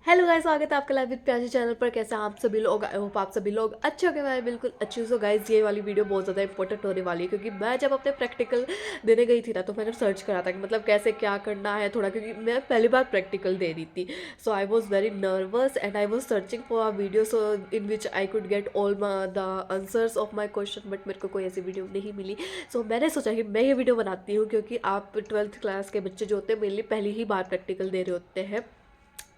Hello guys, स्वागत है आपका लाइव विद प्याजी चैनल पर। कैसे हैं आप सभी लोग? आई होप आप सभी लोग अच्छे हो गए। मैं बिल्कुल अच्छी हूँ। सो गाइस, ये वाली वीडियो बहुत ज़्यादा इंपॉर्टेंट होने वाली है क्योंकि मैं जब अपने प्रैक्टिकल देने गई थी ना, तो मैंने सर्च करा था कि मतलब कैसे क्या करना है थोड़ा, क्योंकि मैं पहली बार प्रैक्टिकल दे रही थी। So I was very nervous and I was searching for a video so in which I could get all the answers of my question, but मेरे को कोई ऐसी वीडियो नहीं मिली। सो मैंने सोचा कि मैं ये वीडियो बनाती हूँ क्योंकि आप 12th क्लास के बच्चे जो होते हैं मेनली पहली ही बार प्रैक्टिकल दे रहे होते हैं।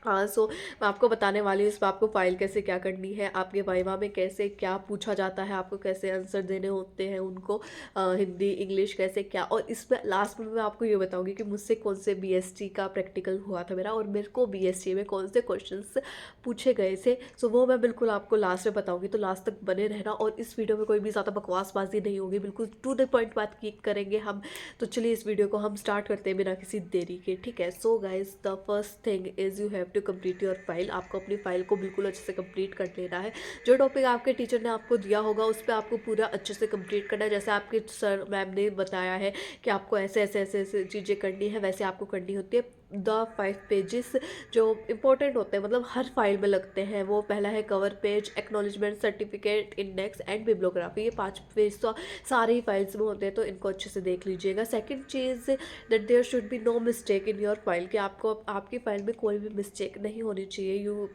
हाँ, सो मैं आपको बताने वाली हूँ इसमें आपको फ़ाइल कैसे क्या करनी है, आपके वाइवा में कैसे क्या पूछा जाता है, आपको कैसे आंसर देने होते हैं उनको, हिंदी इंग्लिश कैसे क्या। और इसमें लास्ट में मैं आपको ये बताऊंगी कि मुझसे कौन से बीएसटी का प्रैक्टिकल हुआ था मेरा, और मेरे को बीएसटी में कौन से क्वेश्चंस पूछे गए थे। सो वो मैं बिल्कुल आपको लास्ट में बताऊँगी, तो लास्ट तक बने रहना। और इस वीडियो में कोई भी ज़्यादा बकवासबाजी नहीं होगी, बिल्कुल टू द पॉइंट बात की करेंगे हम। तो चलिए इस वीडियो को हम स्टार्ट करते हैं बिना किसी देरी के, ठीक है। So guys, the first thing is you have to complete your file. आपको अपनी फाइल को बिल्कुल अच्छे से कंप्लीट कर लेना है। जो टॉपिक आपके टीचर ने आपको दिया होगा उस पर आपको पूरा अच्छे से कंप्लीट करना है। जैसे आपके सर मैम ने बताया है कि आपको ऐसे ऐसे ऐसे ऐसे चीज़ें करनी है, वैसे आपको करनी होती है। द 5 पेजेस जो इंपॉर्टेंट होते हैं, मतलब हर फाइल में लगते हैं, वो पहला है cover page, acknowledgement, certificate, index and bibliography. ये 5 पेज तो सारे ही फाइल्स में होते हैं, तो इनको अच्छे से देख लीजिएगा। सेकंड चीज़, that there should be no mistake in your file, कि आपको आपकी फाइल में कोई भी मिस्टेक नहीं होनी चाहिए। You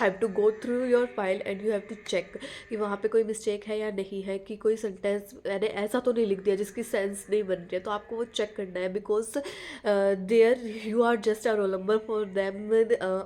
have to go through your file and you have to check कि वहाँ पे कोई मिस्टेक है या नहीं है, कि कोई सेंटेंस मैंने ऐसा तो नहीं लिख दिया जिसकी सेंस नहीं बन रही है, तो आपको वो चेक करना है। Because there you are just a roll number for them.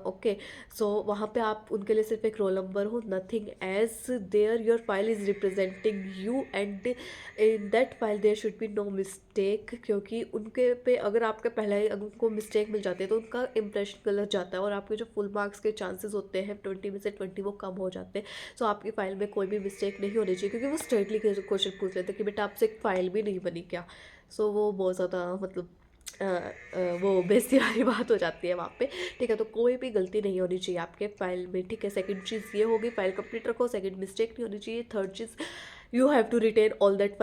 Okay, so वहाँ पे आप उनके लिए सिर्फ एक रोल नंबर हो, nothing else. There your file is representing you and in that file there should be no mistake, क्योंकि उनके पे अगर आपका पहले ही अगर उनको मिस्टेक मिल जाती है तो उनका इंप्रेशन गलत जाता है और आपके जो फुल मार्क्स के चांसेस होते हैं 20 में से 20 वो कम हो जाते हैं। सो आपकी फाइल में कोई भी मिस्टेक नहीं होनी चाहिए, क्योंकि वो स्ट्रेटली क्वेश्चन पूछ लेते हैं कि बेटा आपसे एक फ़ाइल भी नहीं बनी क्या। सो वो बहुत ज़्यादा मतलब वो बेइज्जती वाली बात हो जाती है वहाँ पे, ठीक है। तो कोई भी गलती नहीं होनी चाहिए आपके फाइल में, ठीक है। सेकंड चीज़ ये होगी, फाइल कंप्लीट रखो, सेकंड मिस्टेक नहीं होनी चाहिए। थर्ड चीज़, you have to retain all that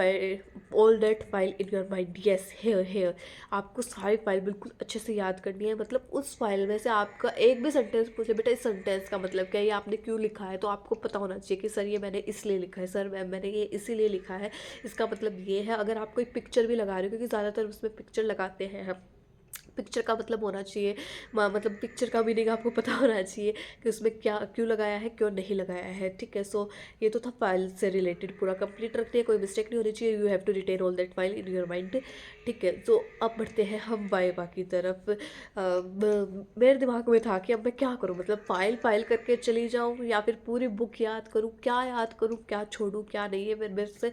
file in your mind. Yes, here आपको सारी फाइल बिल्कुल अच्छे से याद करनी है। मतलब उस फाइल में से आपका एक भी सेंटेंस पूछे, बेटा इस सेंटेंस का मतलब क्या है, ये आपने क्यों लिखा है, तो आपको पता होना चाहिए कि सर ये मैंने इसलिए लिखा है, सर मैम मैंने ये इसीलिए लिखा है, इसका मतलब ये है। अगर आप कोई पिक्चर भी लगा रहे हो, क्योंकि ज़्यादातर उसमें पिक्चर लगाते हैं हम, पिक्चर का मतलब होना चाहिए, मतलब पिक्चर का मीनिंग आपको पता होना चाहिए कि उसमें क्या क्यों लगाया है, क्यों नहीं लगाया है, ठीक है। सो ये तो था फाइल से रिलेटेड, पूरा कंप्लीट रखते हैं, कोई मिस्टेक नहीं होनी चाहिए। You have to retain all that file in your mind, ठीक है। तो अब बढ़ते हैं हम वाइवा की तरफ। मेरे दिमाग में था कि अब मैं क्या करूँ, मतलब फ़ाइल फ़ाइल करके चली जाऊँ या फिर पूरी बुक याद करूँ, क्या याद करूँ, क्या छोड़ूँ, क्या नहीं है, मेरे से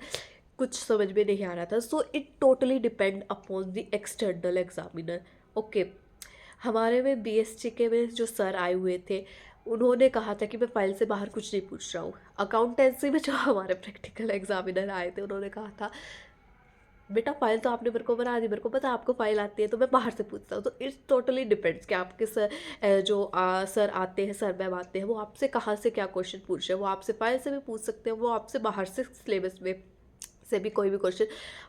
कुछ समझ में नहीं आ रहा था। So it totally depend upon the external examiner. Okay, हमारे में बीएससी के में जो सर आए हुए थे, उन्होंने कहा था कि मैं फाइल से बाहर कुछ नहीं पूछ रहा हूँ। अकाउंटेंसी में जो हमारे प्रैक्टिकल एग्जामिनर आए थे, उन्होंने कहा था बेटा फाइल तो आपने मेरे को बना दी, मेरे को पता है आपको फाइल आती है, तो मैं बाहर से पूछता हूँ। तो इट्स टोटली डिपेंड्स कि आपके सर जो सर आते हैं, सर मैम आते हैं, वो आपसे कहाँ से क्या क्वेश्चन पूछ रहे हैं। वो आपसे फाइल से भी पूछ सकते हैं, वो आपसे बाहर से सिलेबस में से भी कोई भी क्वेश्चन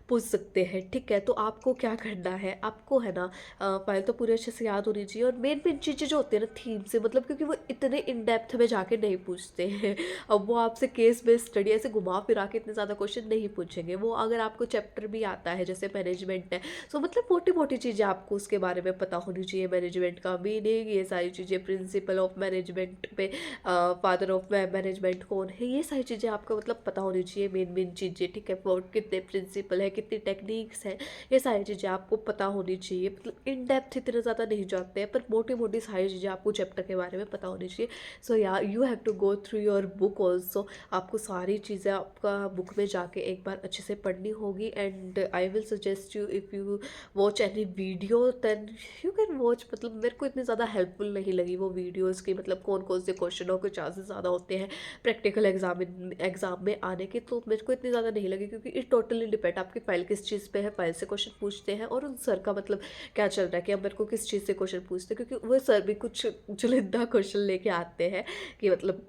पूछ सकते हैं, ठीक है। तो आपको क्या करना है, आपको है ना फाइल तो पूरे अच्छे से याद होनी चाहिए। और मेन मेन चीज़ें जो होती है ना थीम से, मतलब क्योंकि वो इतने इन डेप्थ में जाके नहीं पूछते हैं। अब वो आपसे केस बेस्ड स्टडी ऐसे घुमा फिरा के इतने ज़्यादा क्वेश्चन नहीं पूछेंगे। वो अगर आपको चैप्टर भी आता है जैसे मैनेजमेंट है, तो मतलब मोटी मोटी चीज़ें आपको उसके बारे में पता होनी चाहिए। मैनेजमेंट का मीनिंग, ये सारी चीज़ें, प्रिंसिपल ऑफ मैनेजमेंट पे, फादर ऑफ मैनेजमेंट कौन है, ये सारी चीज़ें आपको मतलब पता होनी चाहिए, मेन मेन चीज़ें, ठीक है। और कितने प्रिंसिपल है, कितनी टेक्निक्स हैं, ये सारी चीज़ें आपको पता होनी चाहिए। मतलब इन डेप्थ इतने ज़्यादा नहीं जाते हैं, पर मोटी मोटी सारी चीज़ें आपको चैप्टर के बारे में पता होनी चाहिए। सो या you have to go through your book also. आपको सारी चीज़ें आपका बुक में जाके एक बार अच्छे से पढ़नी होगी। And I will suggest you, if you watch any video then you can watch. मतलब मेरे को इतनी ज़्यादा हेल्पफुल नहीं लगी वो वीडियोज़ की, मतलब कौन कौन से क्वेश्चनों के चांसेस ज़्यादा होते हैं प्रैक्टिकल एग्जाम में आने के, तो मेरे को इतनी ज़्यादा नहीं लगी। क्योंकि इट टोटली डिपेंड आपकी फाइल किस चीज़ पे है, फाइल से क्वेश्चन पूछते हैं और उन सर का मतलब क्या चल रहा है कि अब मेरे को किस चीज़ से क्वेश्चन पूछते हैं। क्योंकि वो सर भी कुछ जुलिंदा क्वेश्चन लेके आते हैं कि मतलब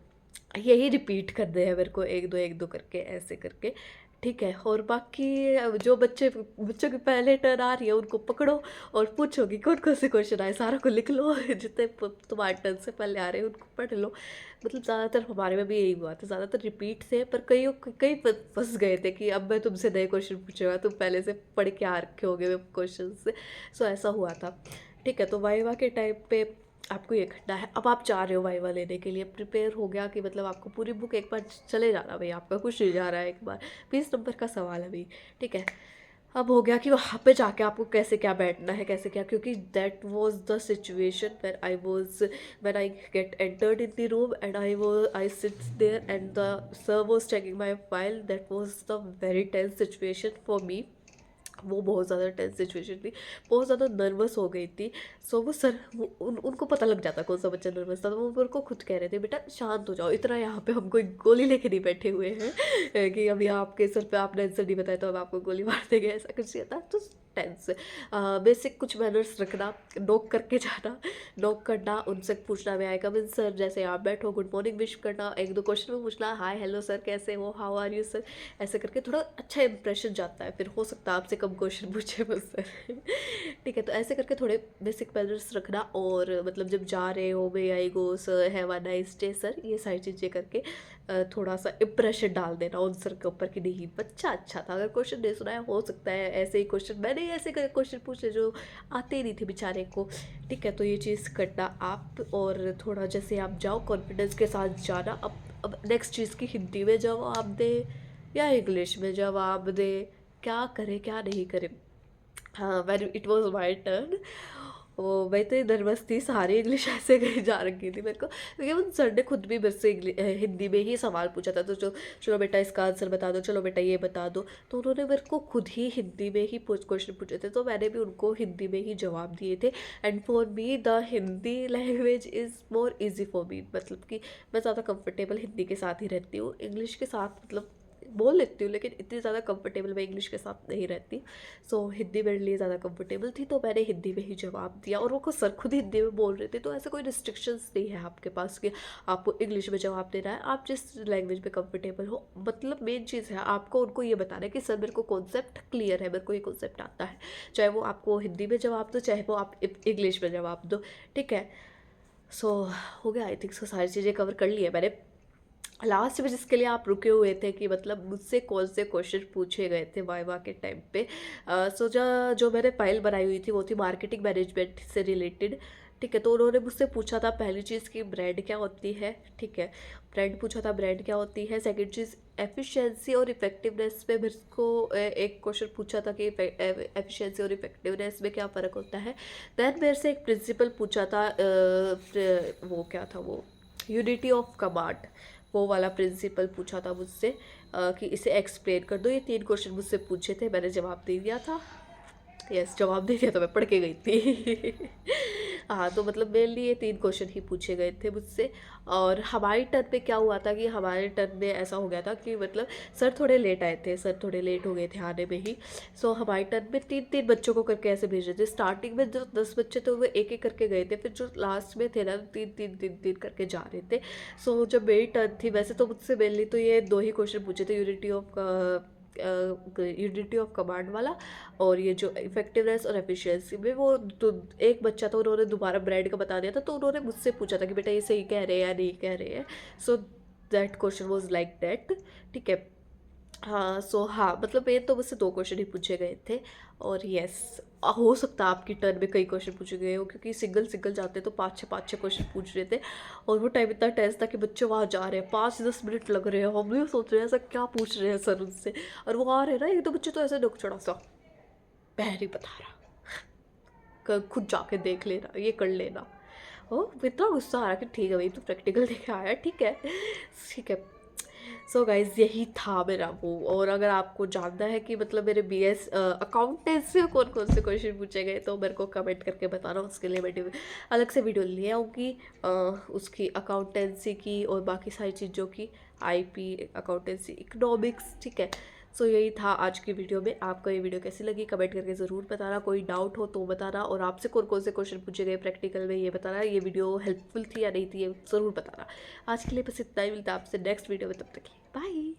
यही रिपीट कर दे हैं मेरे को एक दो करके, ऐसे करके, ठीक है, और बाकी जो बच्चों की पहले टर्न आ रही है उनको पकड़ो और पूछो कि कौन-कौन से क्वेश्चन आए, सारों को लिख लो जितने तुम्हारे टर्न से पहले आ रहे हैं उनको पढ़ लो। मतलब ज़्यादातर हमारे में भी यही हुआ था, ज़्यादातर रिपीट से, पर कई फँस गए थे कि अब मैं तुमसे नए क्वेश्चन पूछूँगा, तुम पहले से पढ़ के आ रखे होगे क्वेश्चन। सो ऐसा हुआ था। ठीक है, तो वाइवा के टाइम पे आपको ये करना है। अब आप जा रहे हो वाइवा लेने के लिए, प्रिपेयर हो गया कि मतलब आपको पूरी बुक एक बार चले जाना, भाई आपका कुछ नहीं जा रहा है, एक बार 20 नंबर का सवाल है भाई। ठीक है, अब हो गया कि वहाँ पे जाके आपको कैसे क्या बैठना है, कैसे क्या, क्योंकि that was the situation when I get entered in the room and I sit there and the sir was checking my file. That was the very tense situation for me. वो बहुत ज़्यादा टेंस सिचुएशन थी, बहुत ज़्यादा nervous हो गई थी। सो वो सर उनको पता लग जाता कौन सा बच्चा नर्वस था, तो वो मेरे को खुद कह रहे थे बेटा शांत हो जाओ, इतना यहाँ पे हम कोई गोली लेके नहीं बैठे हुए हैं कि अभी आपके सर पे आपने आंसर नहीं बताया तो अब आपको गोली मार देंगे, ऐसा कुछ नहीं था। तो टेंस बेसिक कुछ मैनर्स रखना, नोक करके जाना, नोक करना, उनसे पूछना मैं आई कम इन सर, जैसे आप बैठो गुड मॉर्निंग विश करना, एक दो क्वेश्चन में पूछना हाय हेलो सर कैसे हो, हाउ आर यू सर, ऐसे करके थोड़ा अच्छा इंप्रेशन जाता है। फिर हो सकता है आपसे कम क्वेश्चन पूछे मुझसे ठीक है, तो ऐसे करके थोड़े बेसिक मैनर्स रखना। और मतलब जब जा रहे हो may I go sir, have a nice day sir, ये सारी चीज़ें करके थोड़ा सा इम्प्रेशन डाल देना उन सर के ऊपर कि नहीं बच्चा अच्छा था। अगर क्वेश्चन नहीं सुना है, हो सकता है ऐसे ही क्वेश्चन, मैंने ऐसे क्वेश्चन पूछे जो आते ही नहीं थे बेचारे को। ठीक है, तो ये चीज़ करना आप। और थोड़ा जैसे आप जाओ कॉन्फिडेंस के साथ जाना। अब नेक्स्ट चीज़ की हिंदी में जवाब दे या इंग्लिश में जवाब दे, क्या करे क्या नहीं करे। हाँ, when it was my turn, वो मैं तो नर्वस थी, सारी इंग्लिश ऐसे कहीं जा रखी थी मेरे को, क्योंकि उन सर ने खुद भी मेरे से हिंदी में ही सवाल पूछा था। तो जो चलो बेटा इसका आंसर बता दो, चलो बेटा ये बता दो, तो उन्होंने मेरे को खुद ही हिंदी में ही क्वेश्चन पूछे थे, तो मैंने भी उनको हिंदी में ही जवाब दिए थे। And for me the Hindi language is more easy for me, मतलब कि मैं ज़्यादा कंफर्टेबल हिंदी के साथ ही रहती हूँ। इंग्लिश के साथ मतलब बोल लेती हूँ, लेकिन इतनी ज़्यादा कंफर्टेबल मैं इंग्लिश के साथ नहीं रहती। सो हिंदी मेरे लिए ज़्यादा कंफर्टेबल थी, तो मैंने हिंदी में ही जवाब दिया। और वो सर खुद हिंदी में बोल रहे थे, तो ऐसे कोई रिस्ट्रिक्शंस नहीं है आपके पास कि आपको इंग्लिश में जवाब देना है, आप जिस लैंग्वेज में कंफर्टेबल हो। मतलब मेन चीज़ है आपको उनको ये बताना है कि सर मेरे को कॉन्सेप्ट क्लियर है, मेरे को ये कॉन्सेप्ट आता है, चाहे वो आपको हिंदी में जवाब दो, चाहे वो आप इंग्लिश में जवाब दो। ठीक है, सो हो गया, आई थिंक सो सारी चीज़ें कवर कर ली है मैंने। लास्ट में जिसके लिए आप रुके हुए थे कि मतलब मुझसे कौन से क्वेश्चन पूछे गए थे वाइवा के टाइम पे, सो जो मैंने फाइल बनाई हुई थी वो थी मार्केटिंग मैनेजमेंट से रिलेटेड। ठीक है, तो उन्होंने मुझसे पूछा था पहली चीज़ कि ब्रांड क्या होती है। ठीक है, ब्रांड पूछा था, ब्रांड क्या होती है। सेकंड चीज़ एफिशिएंसी और इफेक्टिवनेस पे मेरे को एक क्वेश्चन पूछा था कि एफिशिएंसी और इफेक्टिवनेस में क्या फ़र्क होता है। देन मेरे से एक प्रिंसिपल पूछा था, वो क्या था वो, यूनिटी ऑफ कमांड, वो वाला प्रिंसिपल पूछा था मुझसे कि इसे एक्सप्लेन कर दो। ये 3 क्वेश्चन मुझसे पूछे थे, मैंने जवाब दे दिया था। यस, जवाब दे दिया था, मैं पढ़ के गई थी हाँ, तो मतलब मेनली ये 3 क्वेश्चन ही पूछे गए थे मुझसे। और हमारी टर्न पे क्या हुआ था कि हमारे टर्न में ऐसा हो गया था कि मतलब सर थोड़े लेट आए थे, सर थोड़े लेट हो गए थे आने में ही। सो हमारी टर्न में 3-3 बच्चों को करके ऐसे भेज रहे थे। स्टार्टिंग में जो 10 बच्चे थे वो एक एक करके गए थे, फिर जो लास्ट में थे ना 3-3 करके जा रहे थे। सो जब मेरी टर्न थी, वैसे तो मुझसे मेनली तो ये 2 ही क्वेश्चन पूछे थे, यूनिटी ऑफ कमांड वाला और ये जो इफेक्टिवनेस और एफिशिएंसी में। वो तो एक बच्चा था, उन्होंने दोबारा ब्रांड का बता दिया था, तो उन्होंने मुझसे पूछा था कि बेटा ये सही कह रहे हैं या नहीं कह रहे हैं। So that question was like that. ठीक है, हाँ, सो हाँ, मतलब ये तो मुझसे 2 क्वेश्चन ही पूछे गए थे। और यस, हो सकता है आपकी टर्न में कई क्वेश्चन पूछे गए हो, क्योंकि सिंगल सिंगल जाते तो 5-6 क्वेश्चन पूछ रहे थे। और वो टाइम इतना टेंस था कि बच्चे वहाँ जा रहे हैं, 5-10 मिनट लग रहे हैं, हम भी सोच रहे हैं ऐसा क्या पूछ रहे हैं सर उनसे। और वो आ रहे हैं ना, एक दो बच्चे तो ऐसे डुक चढ़ा सा, मैं नहीं बता रहा, खुद जाके देख लेना, ये कर लेना। ओ, इतना गुस्सा आ रहा कि ठीक है भाई, तू प्रैक्टिकल देखे आया, ठीक है, ठीक है। सो गाइज यही था मेरा वो। और अगर आपको जानना है कि मतलब मेरे BS अकाउंटेंसी में कौन कौन से क्वेश्चन पूछे गए, तो मेरे को कमेंट करके बताना, उसके लिए मैं अलग से वीडियो ले आऊँगी उसकी अकाउंटेंसी की और बाकी सारी चीज़ों की, IP अकाउंटेंसी इकोनॉमिक्स। ठीक है, सो यही था आज की वीडियो में। आपको ये वीडियो कैसी लगी कमेंट करके ज़रूर बताना, कोई डाउट हो तो बताना, और आपसे कौन कौन से क्वेश्चन पूछे गए प्रैक्टिकल में ये बताना, ये वीडियो हेल्पफुल थी या नहीं थी ये ज़रूर बताना। आज के लिए बस इतना ही, मिलता है आपसे नेक्स्ट वीडियो में, तब तक बाय।